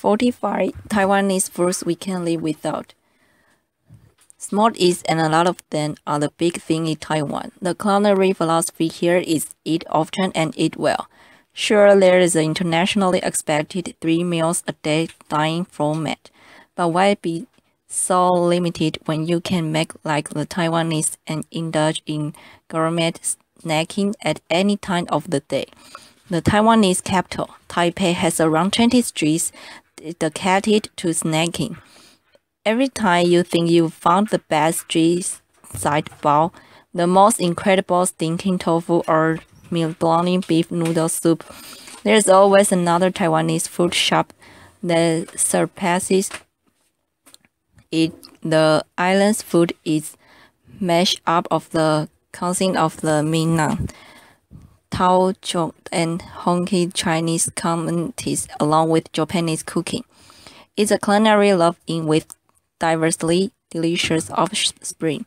45 Taiwanese foods we can live without. Small eats and a lot of them are the big thing in Taiwan. The culinary philosophy here is eat often and eat well. Sure, there is an internationally expected 3 meals a day dining format, but why be so limited when you can make like the Taiwanese and indulge in gourmet snacking at any time of the day? The Taiwanese capital, Taipei, has around 20 streets dedicated to snacking. Every time you think you found the best street side bao, the most incredible stinking tofu or bologna beef noodle soup, there's always another Taiwanese food shop that surpasses it. The island's food is mashed up of the cuisine of the Minnan, Taochok, and Hongki Chinese communities, along with Japanese cooking. It's a culinary love-in with diversely delicious offspring.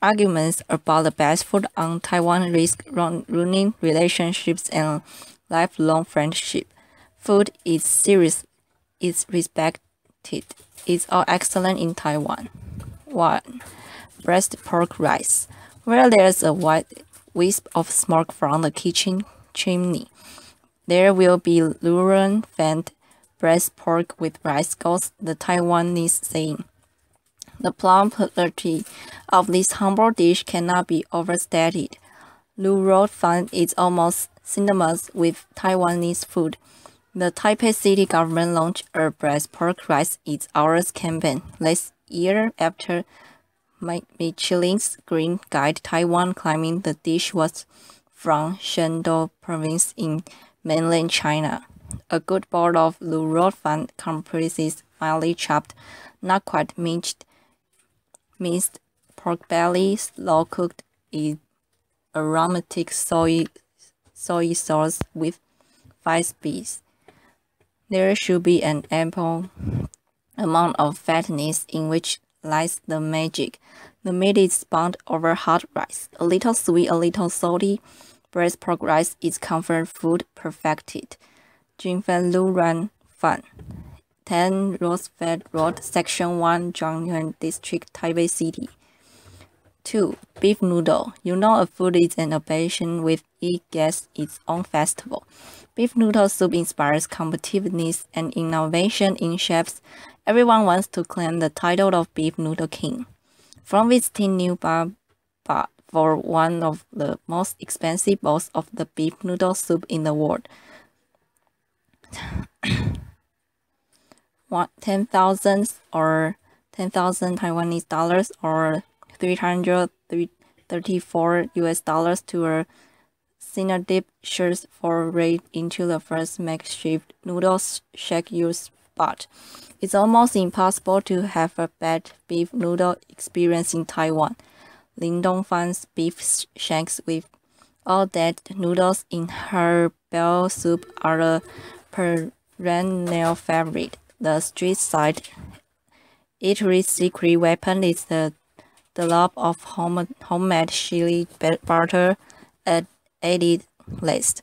Arguments about the best food on Taiwan risk ruining relationships and lifelong friendship. Food is serious, it's respected, it's all excellent in Taiwan. 1. Breast pork rice. Where there's a white wisp of smoke from the kitchen chimney, there will be luran fed breast pork with rice, goes the Taiwanese saying. The popularity of this humble dish cannot be overstated. Luran fed is almost synonymous with Taiwanese food. The Taipei city government launched a breast pork rice is ours campaign last year after Michelin's Green Guide Taiwan claiming the dish was from Shandong province in mainland China. A good bowl of luran fan comprises finely chopped, not quite minced pork belly, slow cooked in aromatic soy sauce with 5 spices. There should be an ample amount of fatness in which lies the magic. The meat is spun over hot rice. A little sweet, a little salty. Breast pork rice is comfort food perfected. Jinfan Luran Fan. 10 Rosevead Road, Section 1, Zhongyuan District, Taipei City. 2. Beef noodle. You know a food is an occasion with it gets its own festival. Beef noodle soup inspires competitiveness and innovation in chefs. Everyone wants to claim the title of beef noodle king. From visiting New Baba for one of the most expensive bowls of the beef noodle soup in the world, 10,000 or 10,000 Taiwanese dollars or $334 US to a dip shirts for raid into the first makeshift noodle shack you spot. It's almost impossible to have a bad beef noodle experience in Taiwan. Lindong Fan's beef shanks with all that noodles in her bell soup are a perennial favorite. The street side eatery's secret weapon is the dollop of homemade chili butter added list.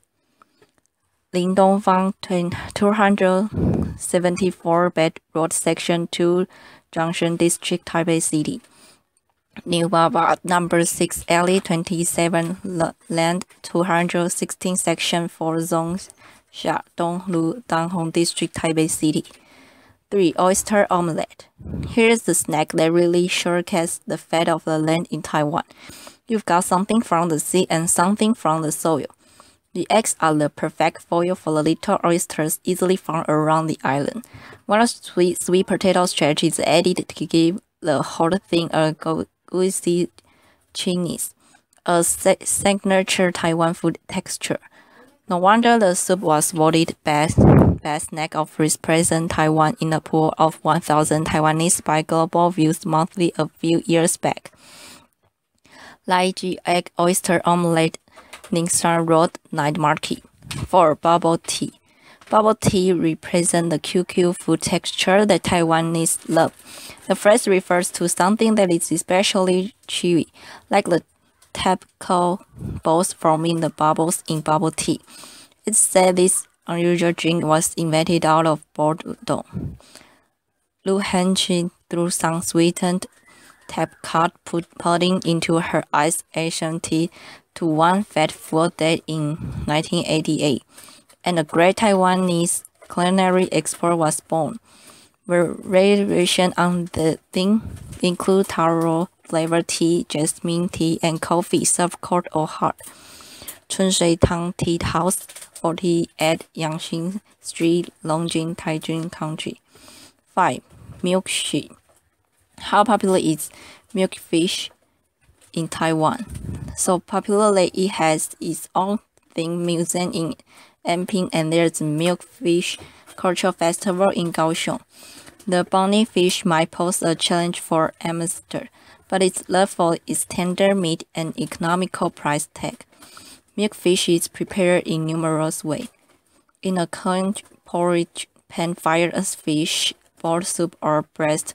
Lindong Fang 274 Bed Road, Section 2, Junction District, Taipei City. New Baba, number 6, Alley 27, Land 216, Section 4, Zone Xia, Donglu, Danhong District, Taipei City. 3. Oyster omelette. Here's the snack that really shortcuts the fat of the land in Taiwan. You've got something from the sea and something from the soil. The eggs are the perfect foil for the little oysters easily found around the island. One sweet potato stretch is added to give the whole thing a gooey cheese, a signature Taiwan food texture. No wonder the soup was voted best snack of represent Taiwan in a poll of 1,000 Taiwanese by Global Views Monthly a few years back. Lai Ji Egg Oyster Omelette, Ningxia Road Night Market. 4. Bubble tea. Bubble tea represents the QQ food texture that Taiwanese love. The phrase refers to something that is especially chewy, like the tap cold balls forming the bubbles in bubble tea. It's said this unusual drink was invented out of Bordeaux. Lu Hanqi threw some sweetened tap-cut pudding into her iced Asian tea to one fateful day in 1988, and a great Taiwanese culinary export was born. Variations on the theme include taro-flavored tea, jasmine tea, and coffee served cold or hot. Chunshui Tang Tea House, 48 Yangxin Street, Longjing, Taijun County. 5. Milkfish. How popular is milkfish in Taiwan? So popularly, it has its own theme museum in Anping, and there's a milkfish cultural festival in Kaohsiung. The bony fish might pose a challenge for amateurs, but its love for its tender meat and economical price tag. Milkfish is prepared in numerous ways. In a current porridge, pan-fried as fish, boiled soup, or breast.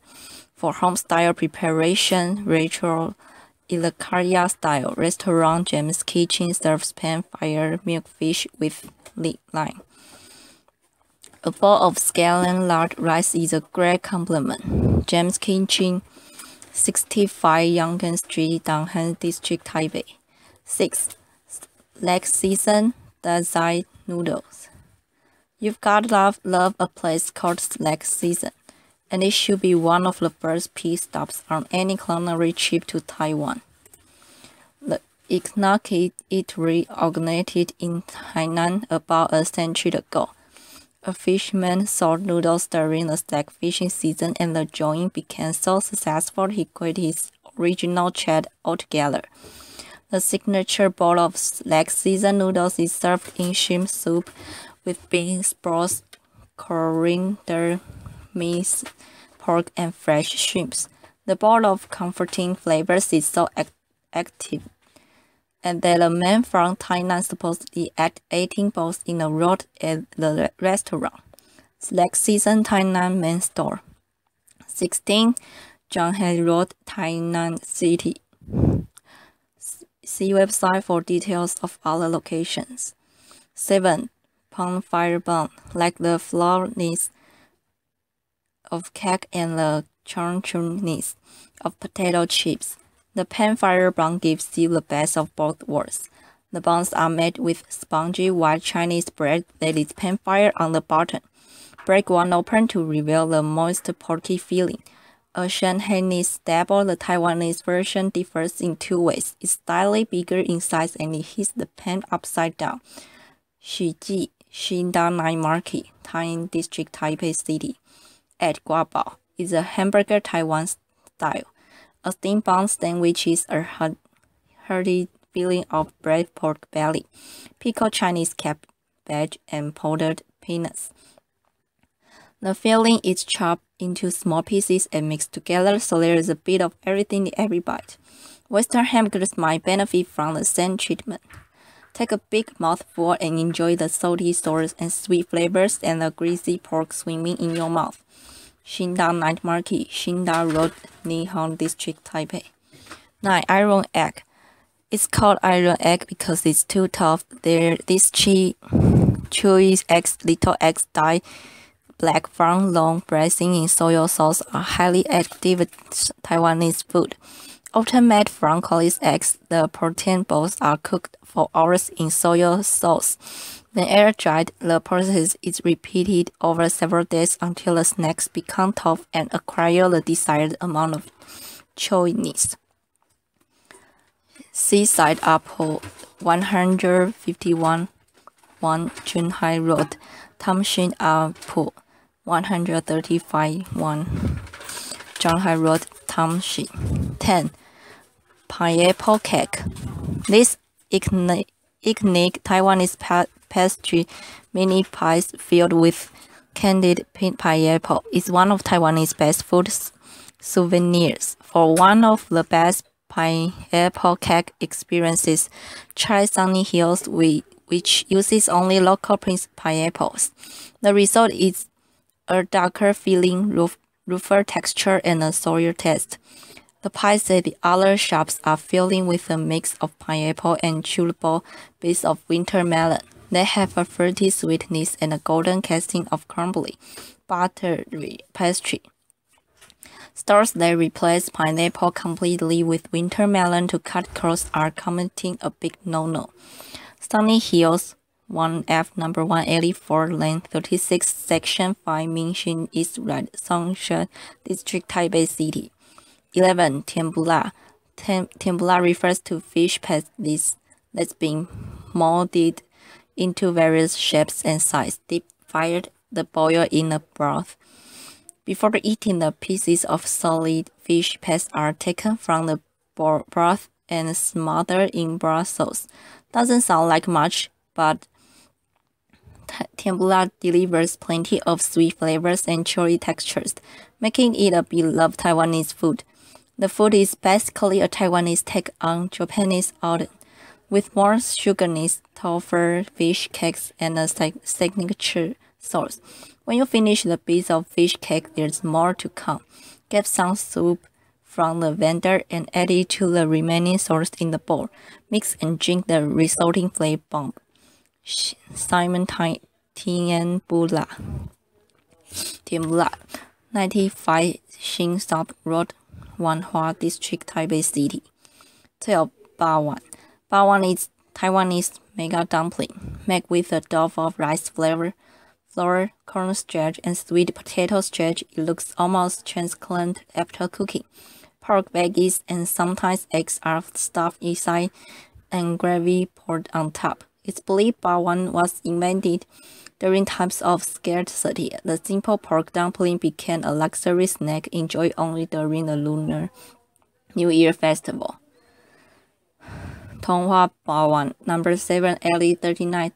For home-style preparation, retro Ilocos style restaurant James Kitchen serves pan-fried milkfish with lime. A bowl of scallion lard rice is a great compliment. James Kitchen, 65 Yanggan Street, Danghan District, Taipei. 6. Leg season Dazai noodles. You've got to love a place called Leg Season, and it should be one of the first pit stops on any culinary trip to Taiwan. The iconic eatery originated in Hainan about a century ago. A fisherman sold noodles during the slack fishing season, and the joint became so successful he quit his original chat altogether. The signature bowl of slack season noodles is served in shrimp soup with bean sprouts, coriander, minced pork, and fresh shrimps. The bowl of comforting flavors is so active, and that a man from Tainan supposedly ate 18 bowls in a row at the restaurant. Slack Season Tainan Main Store. 16. Zhanghai Road, Tainan City. See website for details of other locations. 7. Pan-fried bun, like the flawness of cake and the crunchiness of potato chips. The pan-fried bun gives you the best of both worlds. The buns are made with spongy white Chinese bread that is pan-fried on the bottom. Break one open to reveal the moist porky filling. A Shanghainese staple, the Taiwanese version differs in 2 ways. It's slightly bigger in size and it hits the pan upside down. Shiji, Xinda Night Market, Tainan District, Taipei City. 8. Guabao is a hamburger Taiwan style. A steamed bun sandwich is a hearty filling of bread pork belly, pickled Chinese cabbage, and powdered peanuts. The filling is chopped into small pieces and mixed together, so there is a bit of everything in every bite. Western hamburgers might benefit from the same treatment. Take a big mouthful and enjoy the salty, sour, and sweet flavors and the greasy pork swimming in your mouth. Xinda Night Market, Xinda Road, Nihon District, Taipei. 9. Iron egg. It's called iron egg because it's too tough. These chewy eggs, little eggs dyed black from long braising in soy sauce, are highly active Taiwanese food. Often made from college eggs, the protein balls are cooked for hours in soy sauce. Then air-dried, the process is repeated over several days until the snacks become tough and acquire the desired amount of chewiness. Seaside Apple, 151 Zhanghai Road, Tamshin Apple, 135 Zhanghai Road, Tamshin. 10. Pineapple cake. This iconic Taiwanese pastry, mini pies filled with candied pineapple, is one of Taiwanese best food souvenirs. For one of the best pineapple cake experiences, try Sunny Hills, which uses only local pineapples. The result is a darker feeling, rougher texture, and a sour taste. The pies at the other shops are filling with a mix of pineapple and chewable bits of winter melon. They have a fruity sweetness and a golden casting of crumbly, buttery pastry. Stores that replace pineapple completely with winter melon to cut costs are committing a big no-no. Sunny Hills 1F number 184 lane 36 section 5 Minxin East Red Songshan District Taipei City. 11. Tempura. Tempura refers to fish pasties that's been molded into various shapes and sizes, deep-fried, the boil in a broth. Before eating, the pieces of solid fish paste are taken from the broth and smothered in broth sauce. Doesn't sound like much, but tempura delivers plenty of sweet flavors and chewy textures, making it a beloved Taiwanese food. The food is basically a Taiwanese take on Japanese oden, with more sugarness, tougher fish cakes, and a signature sauce. When you finish the piece of fish cake, there's more to come. Get some soup from the vendor and add it to the remaining sauce in the bowl. Mix and drink the resulting flavor bomb. Simon Tempura. 95 Xin South Road, Wanhua District, Taipei City. 12. Bawan. Bawan is Taiwanese mega dumpling, made with a dough of rice flour, corn starch, and sweet potato starch. It looks almost translucent after cooking. Pork veggies and sometimes eggs are stuffed inside and gravy poured on top. It's believed Bawan was invented during times of scarcity. The simple pork dumpling became a luxury snack enjoyed only during the Lunar New Year festival. Tonghua Bawan, number 7, alley 39,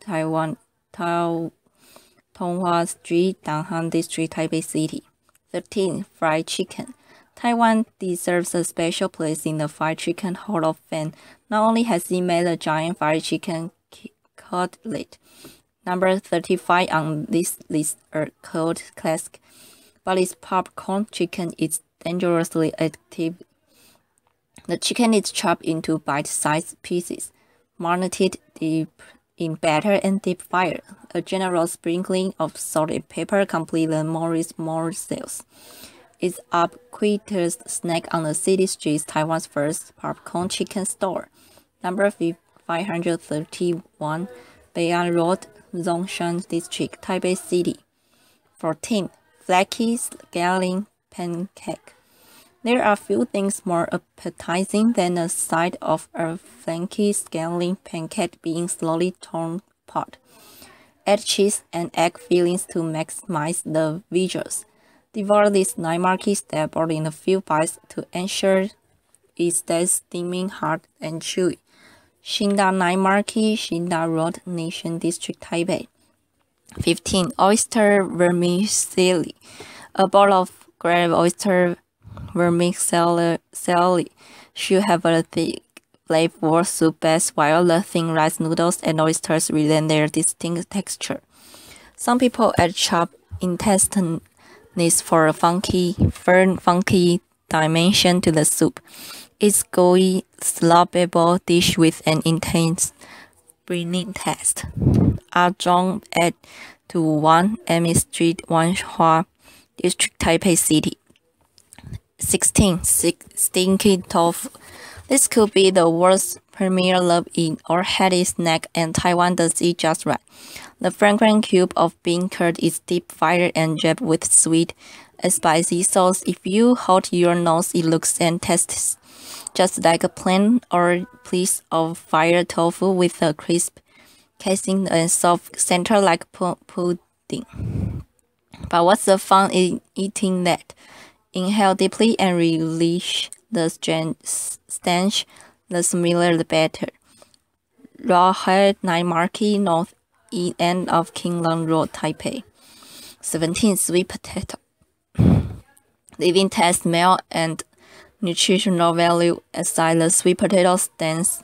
Tonghua Street, Danhan District, Taipei City. 13. Fried chicken. Taiwan deserves a special place in the fried chicken Hall of Fame. Not only has it made a giant fried chicken cutlet, number 35 on this list, a cult classic, but its popcorn chicken is dangerously addictive. The chicken is chopped into bite-sized pieces, marinated deep in batter and deep fried. A generous sprinkling of salt and pepper complete the morsels. It's ubiquitous snack on the city streets, Taiwan's first popcorn chicken store. Number 531, Bei'an Road, Zongshan District, Taipei City. 14. Flaky Scallion Pancake. There are few things more appetizing than the sight of a flaky scallion pancake being slowly torn apart. Add cheese and egg fillings to maximize the visuals. Devour this night market step in a few bites to ensure it stays steaming hard and chewy. Xinda Night Market, Xinda Road, Nation District, Taipei. 15. Oyster vermicelli. A bowl of gravy oyster vermicelli should have a thick flavor soup base, while the thin rice noodles and oysters retain their distinct texture. Some people add chopped intestines for a funky dimension to the soup. It's gooey, sloppable dish with an intense burning taste. Zhong at 21 Amy Street, Wanhua District, Taipei City. 16. Stinky tofu. This could be the world's premier love-eat or heady snack, and Taiwan does it just right. The fragrant cube of bean curd is deep-fried and dripped with sweet and spicy sauce. If you hold your nose, it looks and tastes just like a plain or piece of fried tofu with a crisp casing and soft center like pudding. But what's the fun in eating that? Inhale deeply and release the stench. The smaller the better. Rawhead Night Market, north end of Kingdom Road, Taipei. 17. Sweet potato. Living taste, smell, and nutritional value aside, the sweet potato stands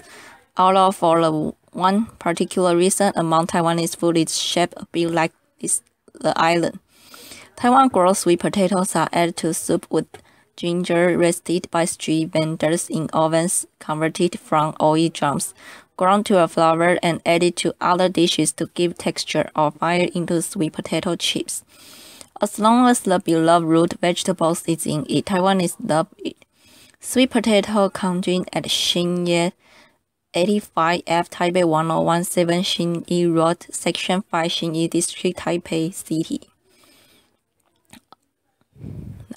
out for one particular reason. Among Taiwanese food, it's shaped a bit like the island. Taiwan grows sweet potatoes are added to soup with ginger roasted by street vendors in ovens converted from oil drums, ground to a flour and added to other dishes to give texture or fire into sweet potato chips. As long as the beloved root vegetables is in it, Taiwanese love it. Sweet potato conjoined at Xinye 85F Taipei 1017 Xinyi Road, Section 5 Xinyi District, Taipei City.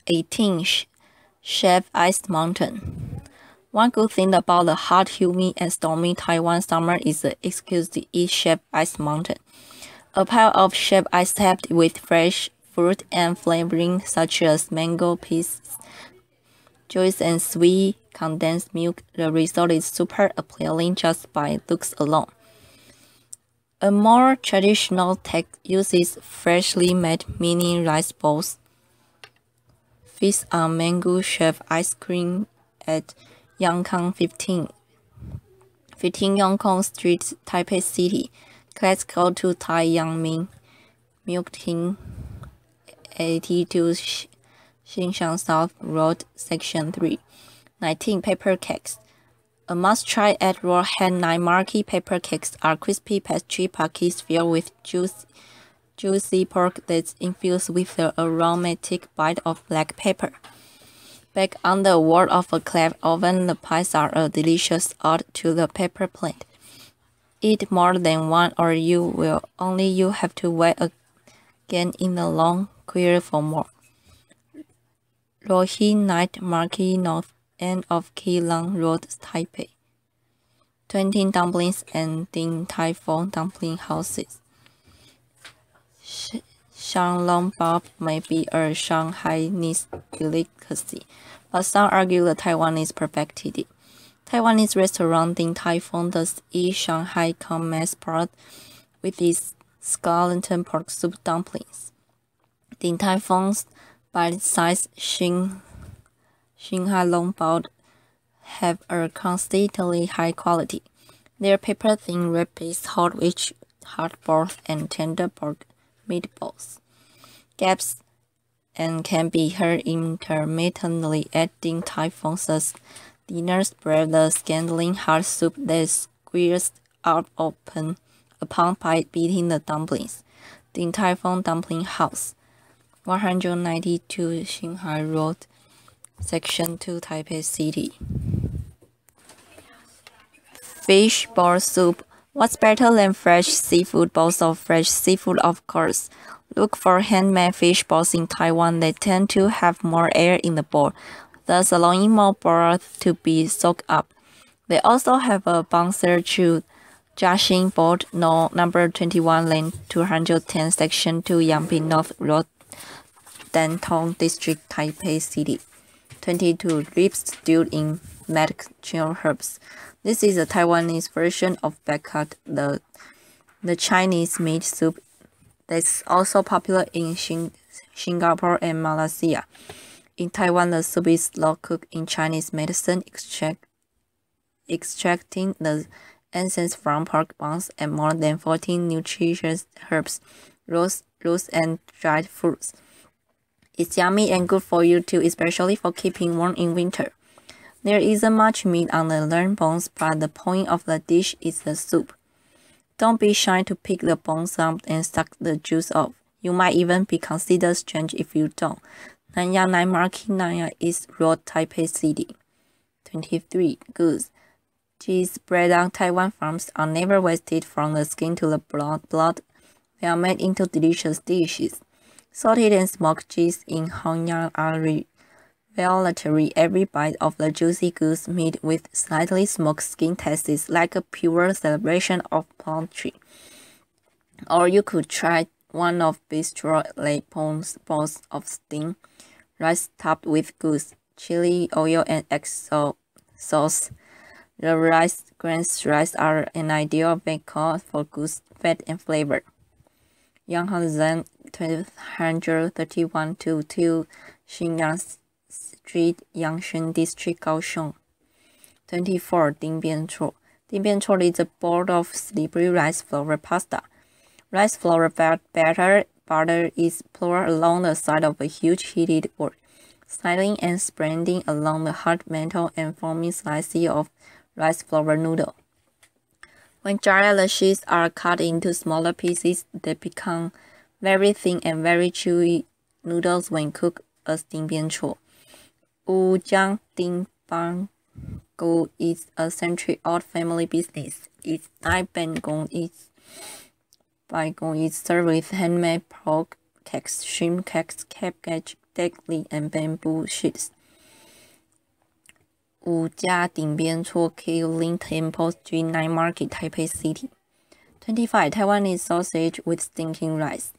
18. Chef Ice Mountain. One good thing about the hot, humid, and stormy Taiwan summer is the excuse to eat Chef Ice Mountain. A pile of Chef Ice topped with fresh fruit and flavoring such as mango, peach, juice, and sweet condensed milk. The result is super appealing just by looks alone. A more traditional take uses freshly made mini rice bowls. Feast on mango chef ice cream at Yangkang 15 Yangkang Street, Taipei City. Let's go to Tai Yangming Milk Tin 82 Xinxiang South Road, Section 3. 19. Paper cakes. A must-try at Raw Hand Night Market. Paper cakes are crispy pastry pockets filled with juicy pork that's infused with the aromatic bite of black pepper. Baked on the wall of a clay oven, the pies are a delicious add to the pepper plate. Eat more than one or you have to wait again in the long queue for more. Rohi Night Market, north end of Keelang Road, Taipei. 20 dumplings and Din Tai Fung dumpling houses. Shanglong Bob may be a Shanghainese delicacy, but some argue the Taiwanese perfected it. Taiwanese restaurant Din Tai Fung does eat Shanghai come mass part with its skeleton pork soup dumplings. Din Tai Fung's bite-sized Xinghai Long Bao have a consistently high quality. Their paper-thin wrap is hot with hard broth and tender pork meatballs. Gaps and can be heard intermittently at Din Tai Fung's dinner spread the scalding hot soup that is squeezed out open upon beating the dumplings. Din Tai Fung Dumpling House, 192 Xinghai Road, Section 2, Taipei City. Fish ball soup. What's better than fresh seafood? Bowls of fresh seafood, of course. Look for handmade fish balls in Taiwan. They tend to have more air in the bowl, thus allowing more broth to be soaked up. They also have a bouncer to Jiaxing Board, number 21 lane 210, Section 2, Yangping North Road, Dantong District, Taipei City. 22. Ribs stewed in medicinal herbs. This is a Taiwanese version of baked, the Chinese meat soup that's also popular in Singapore and Malaysia. In Taiwan, the soup is slow cooked in Chinese medicine, extracting the essence from pork bones and more than 14 nutritious herbs, roots, and dried fruits. It's yummy and good for you too, especially for keeping warm in winter. There isn't much meat on the lamb bones, but the point of the dish is the soup. Don't be shy to pick the bones up and suck the juice off. You might even be considered strange if you don't. Nanyang Night Market, Nanyang East Road, Taipei City. 23. Goods. Cheese bred on Taiwan farms are never wasted from the skin to the blood. They are made into delicious dishes. Salted and smoked cheese in Hongyan are revelatory. Every bite of the juicy goose meat with slightly smoked skin tastes like a pure celebration of poultry. Or you could try one of bistro Lepong's balls of steamed rice topped with goose, chili oil, and egg sauce. The grains rice are an ideal vehicle for goose fat and flavor. Yanghanzhen 23122 Xinyang Street, Yangshan District, Kaohsiung. 24. Dingbianchuo. Dingbianchuo is a bowl of slippery rice flour pasta. Rice flour batter is poured along the side of a huge heated wood. sliding and spreading along the hard metal and forming slices of rice flour noodle. When dry, the sheets are cut into smaller pieces. They become very thin and very chewy noodles when cooked as 丁边错. Wujang Dingbango is a century-old family business. Its Dai Bangong is served with handmade pork cakes, shrimp cakes, cabbage, daily, and bamboo sheets. 五家顶边错 Killing Temple Street Night Market, Taipei City. 25. Taiwanese sausage with sticky rice.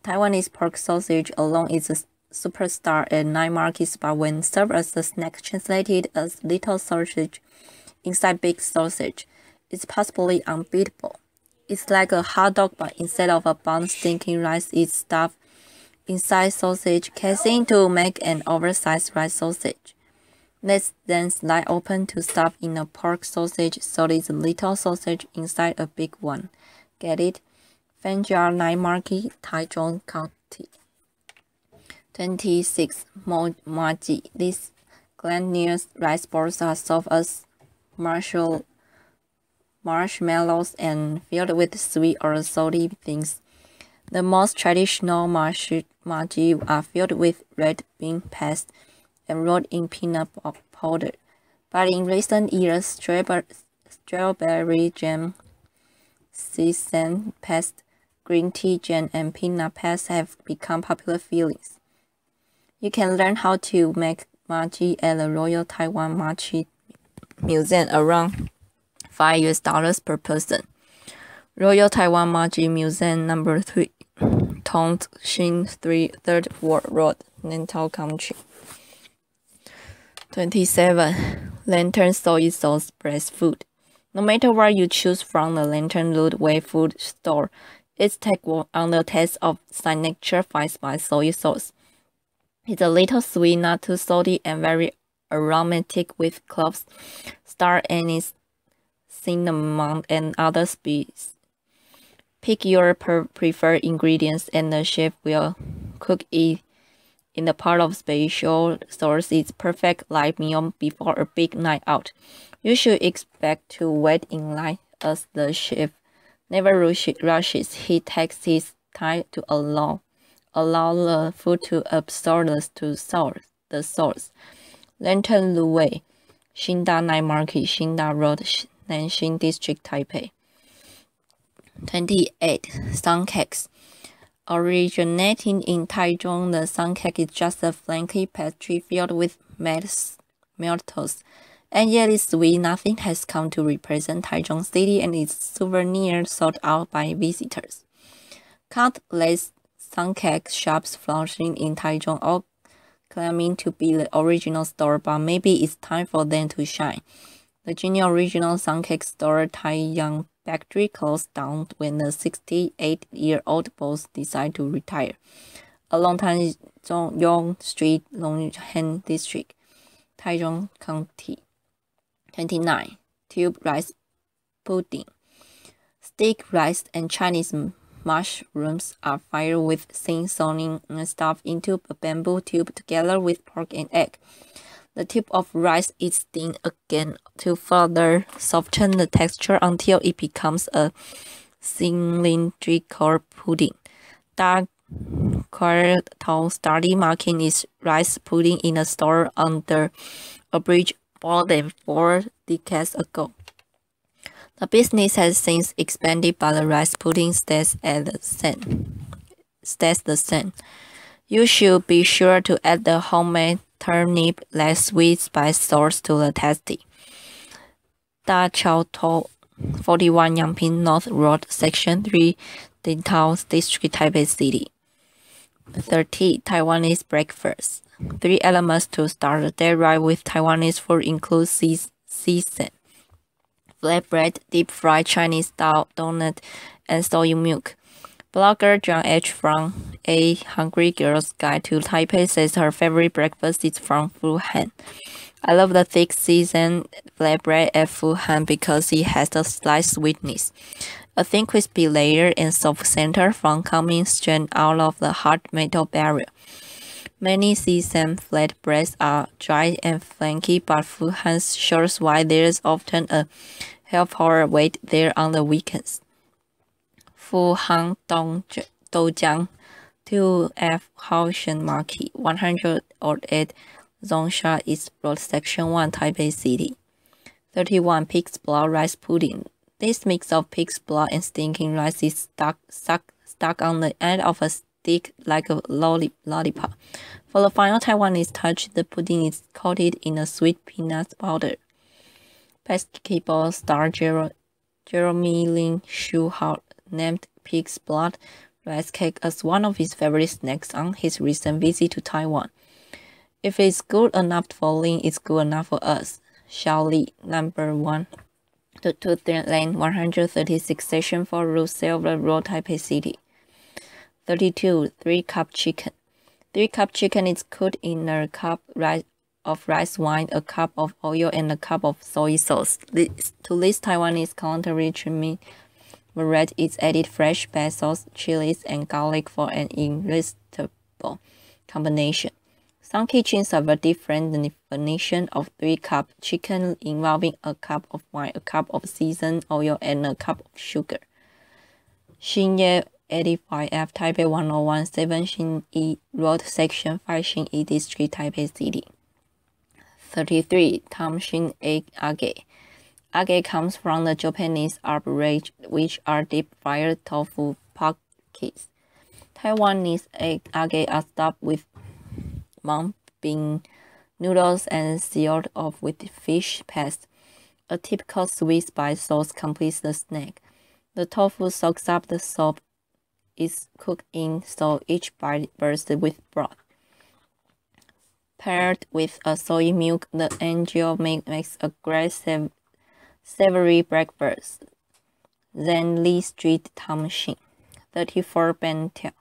Taiwanese pork sausage alone is a superstar at night markets, but when served as a snack translated as little sausage inside big sausage, it's possibly unbeatable. It's like a hot dog, but instead of a bun, sticky rice is stuffed inside sausage casing to make an oversized rice sausage. Let's then slide open to stuff in a pork sausage, so it's a little sausage inside a big one. Get it? Fanjar Night Market, Taichung County. 26. Moji. These glutinous rice balls are soft as marshmallows and filled with sweet or salty things. The most traditional maji are filled with red bean paste and rolled in peanut powder. But in recent years, strawberry jam, sesame paste, green tea jam, and peanut paste have become popular fillings. You can learn how to make maji at the Royal Taiwan Maji Museum, around $5 per person. Royal Taiwan Maji Museum, number 3, Tong Xin 3rd Ward Road, Nantou Country. 27. Lantern soy sauce breast food. No matter what you choose from the Lantern Roadway food store, its take on the taste of signature 5-spice soy sauce. It's a little sweet, not too salty, and very aromatic with cloves, star anise, cinnamon, and other spices. Pick your preferred ingredients, and the chef will cook it in the pot of special sauce. It's perfect light meal before a big night out. You should expect to wait in line, as the chef never rushes. He takes his time to allow the food to absorb the sauce. Lantern Luwei, Xinda Night Market, Xinda Road, Nanxing District, Taipei. 28. Sun cakes. Originating in Taichung, the sun cake is just a flaky pastry filled with meltose, and yet it's sweet. Nothing has come to represent Taichung City and its souvenir sought out by visitors. Countless sun cake shops flourishing in Taichung, all claiming to be the original store, but maybe it's time for them to shine. The junior original sun cake store, Taiyang Factory, closed down when the 68-year-old boss decided to retire. Along Tanjong Street, Longhan District, Taichung County. 29. Tube rice pudding. Stick rice and Chinese mushrooms are fired with thin seasoning and stuffed into a bamboo tube together with pork and egg. The tip of rice is steamed again to further soften the texture until it becomes a cylindrical pudding. Dark Kwartao started making its rice pudding in a store under a bridge more than 4 decades ago. The business has since expanded, but the rice pudding stays the same. You should be sure to add the homemade turnip less sweet spice sauce to the tasty. Da Chao To 41 Yangping North Road, Section 3, Dintao District, Taipei City. 30. Taiwanese breakfast. 3 elements to start the day right with Taiwanese food include seitan, flatbread, deep-fried Chinese-style donut, and soy milk. Blogger John H. from A Hungry Girl's Guide to Taipei says her favorite breakfast is from Fuhan. I love the thick seasoned flatbread at Fuhan because it has a slight sweetness. A thin crispy layer and soft center from coming straight out of the hard metal barrel. Many sesame flatbreads are dry and flaky, but full hands shows why there's often a half-hour wait there on the weekends. Fu Hang Doujiang, 2F Haotian Market, 108 Zongsha East Road, Section 1, Taipei City. 31. Pig's blood rice pudding. This mix of pig's blood and stinking rice is stuck on the end of a stick like a lollipop. For the final Taiwanese touch, the pudding is coated in a sweet peanut powder. Basketball star Jeremy Lin Shu Hao named pig's blood rice cake as one of his favorite snacks on his recent visit to Taiwan. If it's good enough for Lin, it's good enough for us. Xiao Li, number 1, to 2th Lane, 136, Section 4, Route Silver Road, Taipei City. 32. 3-cup chicken. 3-cup chicken is cooked in a cup of rice wine, a cup of oil, and a cup of soy sauce. To this Taiwanese culinary treatment, bread is added fresh basil, chilies, and garlic for an irresistible combination. Some kitchens have a different definition of 3-cup chicken involving a cup of wine, a cup of seasoned oil, and a cup of sugar. Xinye 85F, Taipei 1017 Xinyi Road, Section 5, Xinyi District, Taipei City. 33. Tamshin egg age. Age comes from the Japanese arborage, which are deep-fried tofu pockets. Taiwanese egg age are stuffed with mung bean noodles and sealed off with fish paste. A typical sweet spice sauce completes the snack. The tofu soaks up the soup is cooked in, so each bite bursts with broth. Paired with a soy milk, the angel makes a great savory breakfast. Zenli Street Tamshin. 34. Bantiao.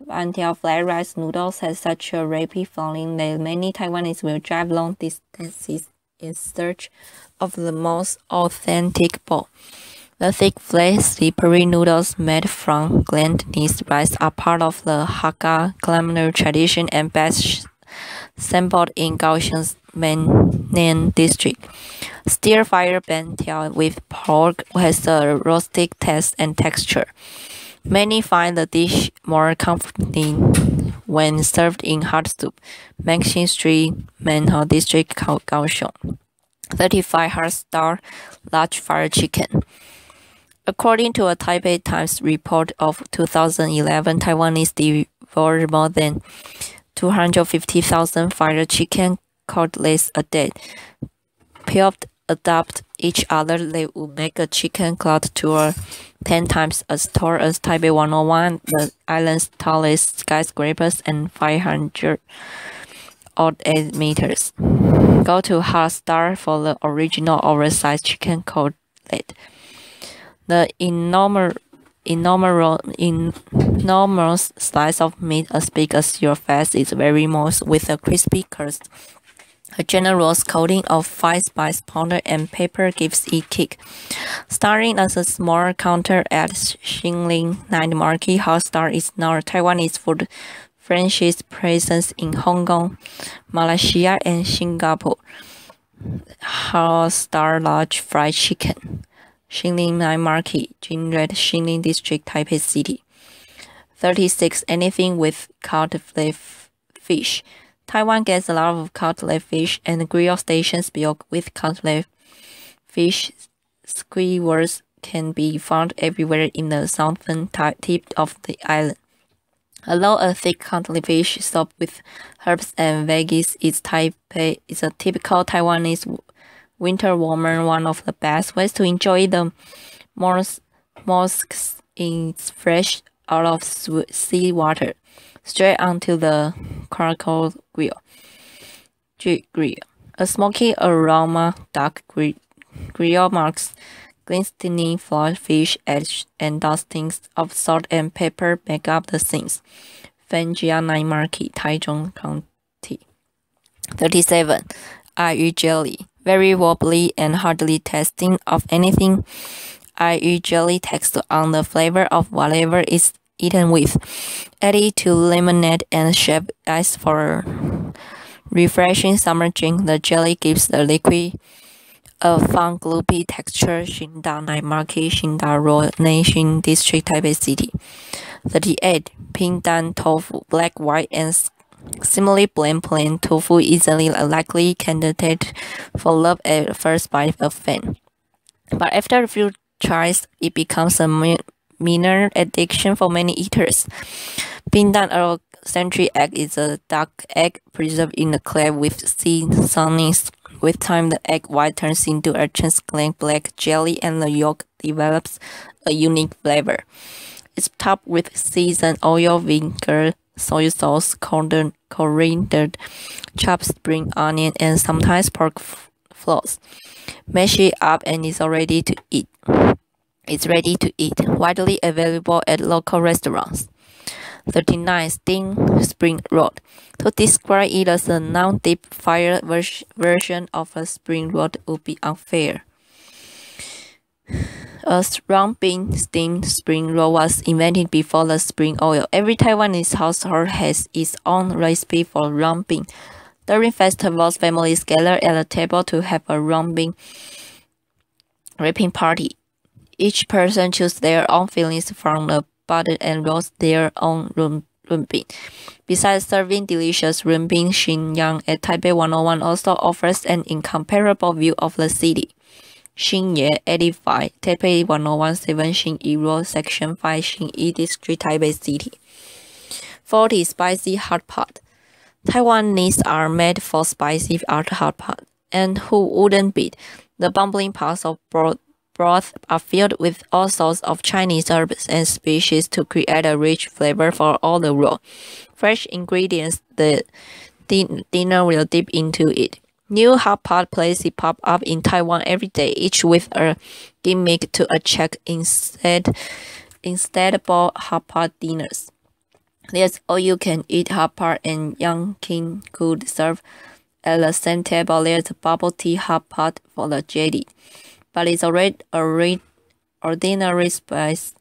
Bantiao flat rice noodles has such a rapid falling that many Taiwanese will drive long distances in search of the most authentic bowl. The thick, flat, slippery noodles made from glutinous rice are part of the Hakka culinary tradition and best sampled in Kaohsiung's Manyang district. Stir-fry bantiao with pork has a rustic taste and texture. Many find the dish more comforting when served in hot soup. Maxine Street, Manyang District, Kaohsiung. 35. Hard Star Large Fire Chicken. According to a Taipei Times report of 2011, Taiwanese devour more than 250,000 fried chicken cutlets a day. Paired adapt each other, they would make a chicken cloud tour 10 times as tall as Taipei 101, the island's tallest skyscrapers, and 500 odd 8 meters. Go to Hard Star for the original oversized chicken cutlet. The enormous slice of meat as big as your face is very moist with a crispy crust. A generous coating of 5 spice powder and pepper gives it kick. Starting as a small counter at Xinling Night Market, Hot Star is now a Taiwanese food franchise presence in Hong Kong, Malaysia, and Singapore. Hot Star Large Fried Chicken. Xinling Night Market, Jinred, Xinling District, Taipei City. 36. Anything with cutlet fish. Taiwan gets a lot of cutlet fish, and grill stations built with cutlet fish skewers can be found everywhere in the southern tip of the island. Although a thick cutlet fish soup with herbs and veggies is a typical Taiwanese winter warmer, one of the best ways to enjoy the mollusks is fresh out of sea water, straight onto the charcoal grill. A smoky aroma dark grill marks glistening flawed fish edge and dustings of salt and pepper make up the scenes. Fanjia Night Market, Taichung County. 37. Ayu jelly. Very wobbly and hardly tasting of anything. i.e. jelly text on the flavor of whatever it's eaten with. Add it to lemonade and shaved ice for a refreshing summer drink. The jelly gives the liquid a fun gloopy texture. Xingda Night Market, Xingda Road, Nanxing District, Taipei City. 38. Pingdan tofu, black, white, and similarly blend plain tofu easily a likely candidate for love at first bite of fan. But after a few tries, it becomes a minor addiction for many eaters. Pingdan or century egg is a dark egg preserved in a clay with seasonings. With time, the egg white turns into a translucent black jelly and the yolk develops a unique flavor. It's topped with seasoned oil, vinegar, soy sauce, coriander, chopped spring onion, and sometimes pork floss. Mash it up and it's ready to eat. Widely available at local restaurants. 39. Steamed spring roll. To describe it as a non-deep fire version of a spring roll would be unfair. A round bean steamed spring roll was invented before the spring oil. Every Taiwanese household has its own recipe for round bean. During festivals, families gather at a table to have a round bean wrapping party. Each person chooses their own fillings from the butter and roast their own runbin. Besides serving delicious runbin, Xinyang at Taipei 101 also offers an incomparable view of the city. Xinye 85, Taipei 1017 Xinyi Road, Section 5, Xinyi District, Taipei City. 40. Spicy hot pot. Taiwanese are made for spicy hot pot, and who wouldn't be? The bubbling pots of broth are filled with all sorts of Chinese herbs and species to create a rich flavor for all the raw, fresh ingredients the dinner will dip into it. New hot pot places pop up in Taiwan every day, each with a gimmick to attract instantable hot pot dinners. There's all-you-can-eat hot pot, and young king could serve at the same table. There's a bubble tea hot pot for the JD, but it's ordinary spice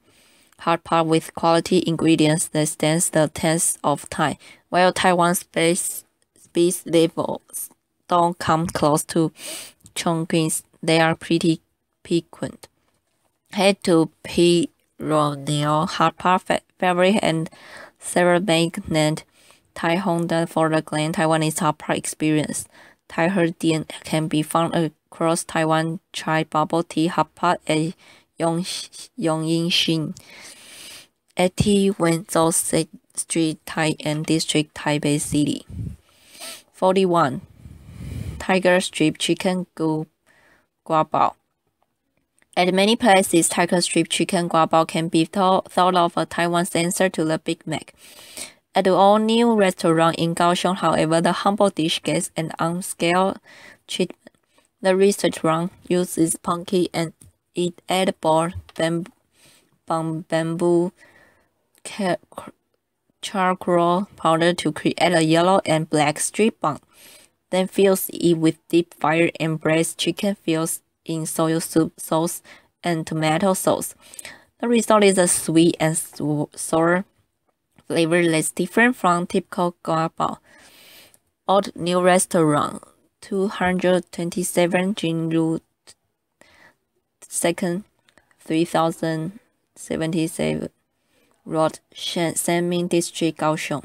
hot pot with quality ingredients that stands the test of time. While Taiwan's spice levels don't come close to Chongqing's, they are pretty piquant. Head to Pironeo Hot Pot Fabric and Ceramic named Tai Honda for the Glen Taiwanese hot pot experience. Tai Herdian can be found across Taiwan. Try bubble tea hot pot at Yongxin, 80 Wenzhou Street, Tai'an District, Taipei City. 41. Tiger strip chicken guabao. At many places, tiger strip chicken guabao can be thought of a Taiwan's answer to the Big Mac. At the all-new restaurant in Kaohsiung, however, the humble dish gets an upscale treatment. The restaurant uses punky and edible bamboo charcoal powder to create a yellow and black strip bun, then fills it with deep fire and braised chicken filled in soy soup sauce and tomato sauce. The result is a sweet and sour flavor that's different from typical guabao. Old new restaurant, 227 Jinru 2nd, 3077 Road, Sanmin District, Kaohsiung.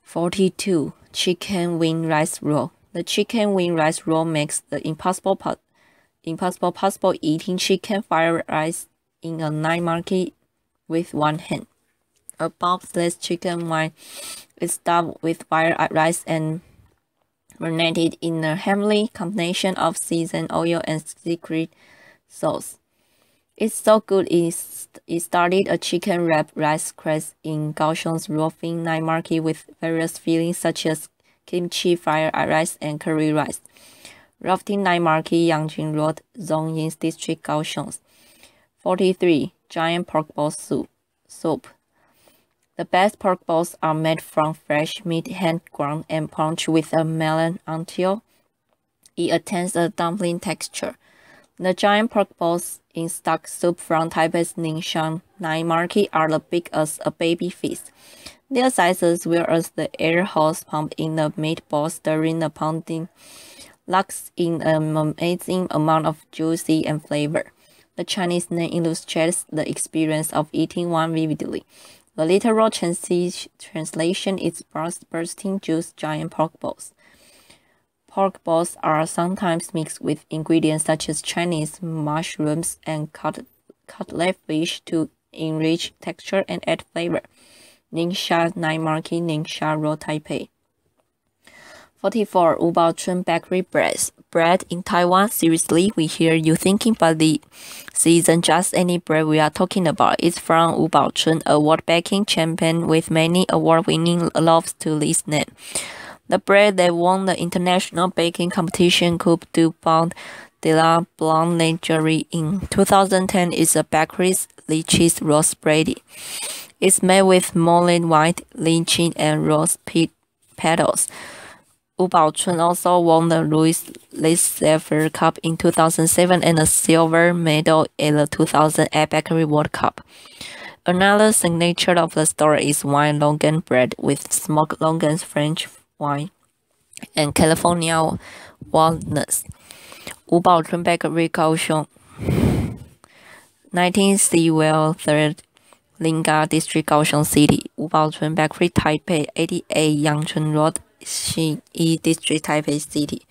42. Chicken wing rice roll. The chicken wing rice roll makes the impossible possible eating chicken fried rice in a night market with one hand. A bulbous chicken wing is stuffed with fried rice and marinated in a heavenly combination of seasoned oil and secret sauce. It's so good it started a chicken wrap rice craze in Kaohsiung's roving night market with various fillings such as kimchi, fried rice, and curry rice. Rafting Night Market, Yangjing Road, Zhongyin District, Kaohsiung. 43. Giant pork ball soup. The best pork balls are made from fresh meat, hand ground and poached with a melon until it attains a dumpling texture. The giant pork balls in stock soup from Taipei's Ningxiang night market are as big as a baby fist. Their sizes, whereas the air hose pump in the meatballs during the pounding locks in an amazing amount of juicy and flavor. The Chinese name illustrates the experience of eating one vividly. The literal translation is bursting juice giant pork balls. Pork balls are sometimes mixed with ingredients such as Chinese mushrooms and cutlet fish to enrich texture and add flavor. Ningxia Night Market, Ningxia Road, Taipei. 44. Wubaochun Bakery Bread. Bread in Taiwan? Seriously, we hear you thinking, but this isn't just any bread we are talking about. It's from Wubaochun, a world baking champion with many award-winning loaves to this name. The bread that won the international baking competition Coupe du Monde de la Boulangerie in 2010 is a bakery's lychee roast bread. It's made with molten white lychee and rose petals. Wubaochun also won the Louis Silver Cup in 2007 and a silver medal at the 2008 Bakery World Cup. Another signature of the store is wine longan bread with smoked longans, French wine, and California walnuts. Wubaochun Bakery, Kaohsiung, 19 Sewell 3rd Linga District, Kaohsiung City. Wubaochun Bakery, Taipei, 88 Yangchun Road, Xinyi District, Taipei City.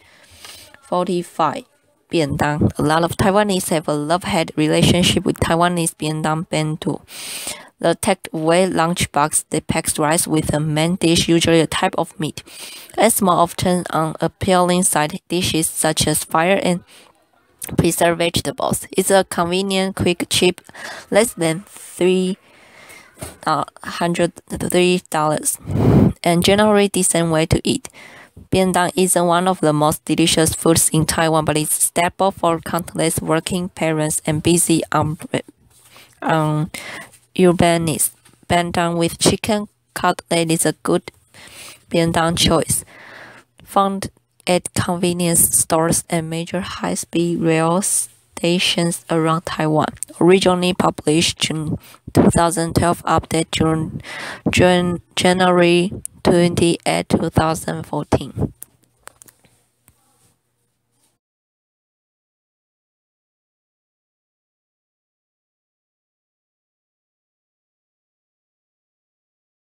45. Biandang. A lot of Taiwanese have a love-hate relationship with Taiwanese biandang bento. The takeaway lunchbox that packs rice with a main dish, usually a type of meat, as more often unappealing side dishes such as fire and preserved vegetables. It's a convenient, quick, cheap, less than $3, and generally decent way to eat. Biandang isn't one of the most delicious foods in Taiwan, but it's a staple for countless working parents and busy urbanists. Biandang with chicken cutlet is a good biandang choice. Found at convenience stores and major high-speed rail stations around Taiwan. Originally published June 2012, update January 28, 2014.